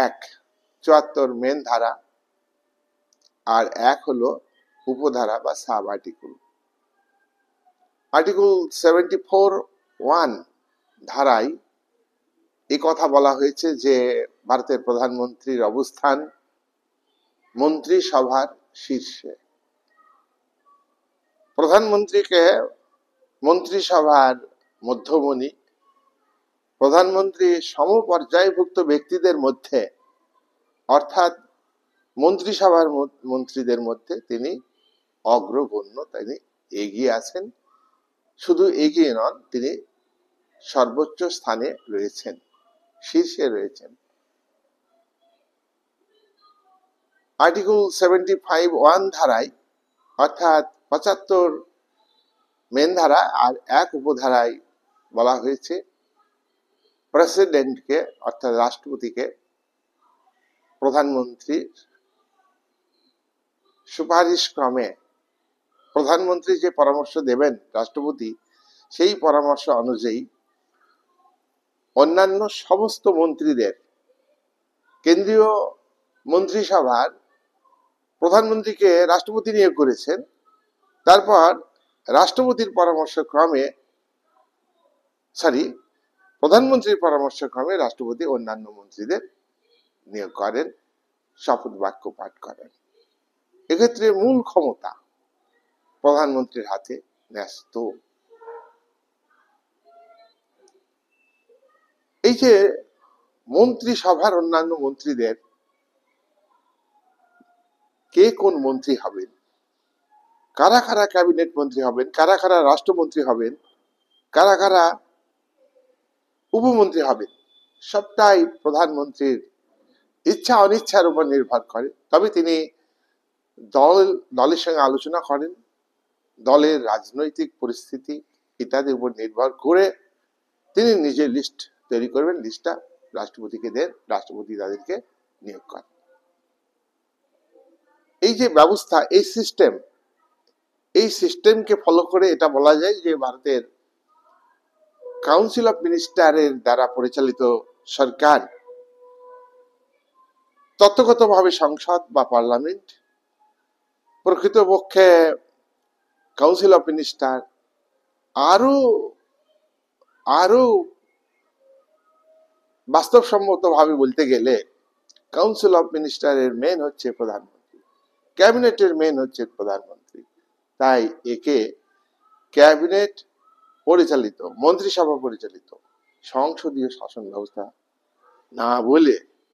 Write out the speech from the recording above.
এক 74 মেন ধারা আর এক হলো উপধারা বা সাব আর্টিকেল। আর্টিকেল 74(1) ধারায় এই কথা বলা হয়েছে যে ভারতের প্রধানমন্ত্রীর অবস্থান মন্ত্রিসভার শীর্ষে। প্রধানমন্ত্রীকে মন্ত্রিসভার মধ্যমণি, প্রধানমন্ত্রী সমপর্যায়ভুক্ত ব্যক্তিদের মধ্যে অর্থাৎ মন্ত্রিসভার মন্ত্রীদের মধ্যে তিনি অগ্রগণ্য, তিনি এগিয়ে আছেন। শুধু এগিয়ে নন, তিনি সর্বোচ্চ স্থানে রয়েছেন, শীর্ষে রয়েছেন। আর্টিকেল 75(1) ধারায় অর্থাৎ 75 মেন ধারা আর এক উপধারায় বলা হয়েছে প্রেসিডেন্টকে অর্থাৎ রাষ্ট্রপতিকে প্রধানমন্ত্রীর সুপারিশ ক্রমে প্রধানমন্ত্রী যে পরামর্শ দেবেন রাষ্ট্রপতি, সেই পরামর্শ অনুযায়ী অন্যান্য সমস্ত মন্ত্রীদের কেন্দ্রীয় মন্ত্রিসভার প্রধানমন্ত্রীকে রাষ্ট্রপতি নিয়োগ করেছেন। তারপর রাষ্ট্রপতির পরামর্শ ক্রমে প্রধানমন্ত্রীর পরামর্শ ক্রমে রাষ্ট্রপতি অন্যান্য মন্ত্রীদের নিয়োগ করেন, শপথ বাক্য পাঠ করেন। এক্ষেত্রে মূল ক্ষমতা প্রধানমন্ত্রীর হাতে ন্যস্ত। এই যে মন্ত্রিসভার অন্যান্য মন্ত্রীদের কে কোন মন্ত্রী হবেন, কারা কারা ক্যাবিনেট মন্ত্রী হবেন, কারা কারা রাষ্ট্রমন্ত্রী হবেন, কারা কারা উপমন্ত্রী হবেন, সবটাই প্রধানমন্ত্রীর ইচ্ছা অনিচ্ছার উপর নির্ভর করে। তবে তিনি দলের সঙ্গে আলোচনা করেন, দলের রাজনৈতিক পরিস্থিতি ইত্যাদির উপর নির্ভর করে তিনি নিজের লিস্ট তৈরি করবেন, লিস্টটা রাষ্ট্রপতিকে দেন, রাষ্ট্রপতি তাদেরকে নিয়োগ করেন। এই যে ব্যবস্থা, এই সিস্টেমকে ফলো করে এটা বলা যায় যে ভারতের কাউন্সিল অফ মিনিস্টারের দ্বারা পরিচালিত সরকার তত্ত্বগতভাবে সংসদ বা পার্লামেন্ট, প্রকৃতপক্ষে কাউন্সিল অফ মিনিস্টার আরো বাস্তবসম্মত ভাবে বলতে গেলে কাউন্সিল অফ মিনিস্টারের মেন হচ্ছে প্রধানমন্ত্রী, ক্যাবিনেটের মেন হচ্ছে প্রধানমন্ত্রী। তাই একে ক্যাবিনেট পরিচালিত, মন্ত্রিসভা পরিচালিত সংসদীয় শাসন ব্যবস্থা না বলে